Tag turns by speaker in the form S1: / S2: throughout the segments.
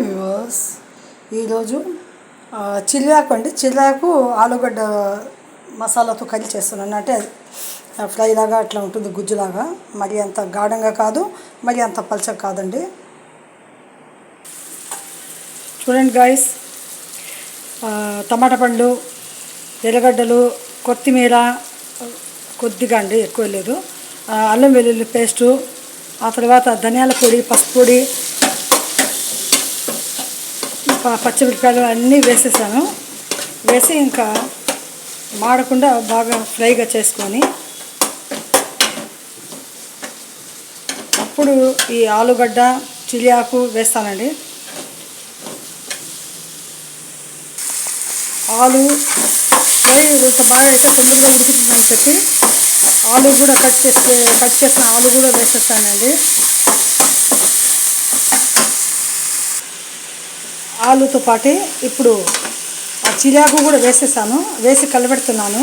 S1: Viewers, ఈరోజు చిల్లాకు అండి. చిల్లాకు ఆలుగడ్డ మసాలాతో కర్రీ చేస్తున్నాను. అంటే ఫ్రై లాగా అట్లా ఉంటుంది, గుజ్జులాగా. మరి అంత గాఢంగా కాదు, మరి అంత పలచగా కాదండి. చూడండి గాయస్, టమాటా పండ్లు, ఎర్రగడ్డలు, కొత్తిమీర కొద్దిగా అండి, ఎక్కువ లేదు, అల్లం వెల్లుల్లి పేస్టు, ఆ తర్వాత ధనియాల పొడి, పసుపు పొడి, పచ్చిమిరపకాయలు అన్నీ వేసేసాను. వేసి ఇంకా మాడకుండా బాగా ఫ్రైగా చేసుకొని అప్పుడు ఈ ఆలుగడ్డ చిలియాకు వేస్తానండి. ఆలు ఫ్రై కొంచెం బాగా అయితే తొందరగా ఉడుకుతుందని చెప్పి ఆలు కూడా కట్ చేసిన ఆలు కూడా వేసేస్తానండి. ఆలుతో పాటు ఇప్పుడు ఆ చిలియాకు కూడా వేసేసాను. వేసి కలబెడుతున్నాను.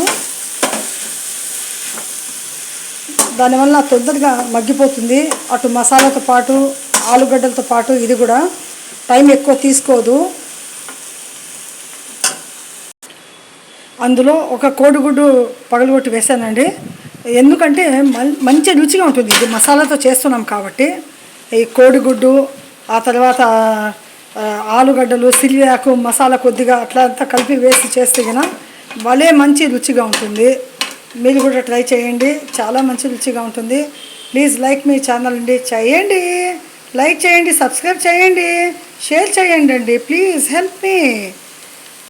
S1: దానివల్ల తొందరగా మగ్గిపోతుంది. అటు మసాలాతో పాటు ఆలుగడ్డలతో పాటు ఇది కూడా టైం ఎక్కువ తీసుకోదు. అందులో ఒక కోడిగుడ్డు పగలగొట్టి వేసానండి. ఎందుకంటే మంచి రుచిగా ఉంటుంది. ఇది మసాలాతో చేస్తున్నాం కాబట్టి ఈ కోడిగుడ్డు, ఆ తర్వాత ఆలుగడ్డలు, సిలియాకు, మసాలా కొద్దిగా అట్లా అంతా కలిపి వేసి చేస్తే కనుక భలే మంచి రుచిగా ఉంటుంది. మీరు కూడా ట్రై చేయండి, చాలా మంచి రుచిగా ఉంటుంది. ప్లీజ్ లైక్ మీ ఛానల్ అండి. చేయండి, లైక్ చేయండి, సబ్స్క్రైబ్ చేయండి, షేర్ చేయండి అండి. Please help me.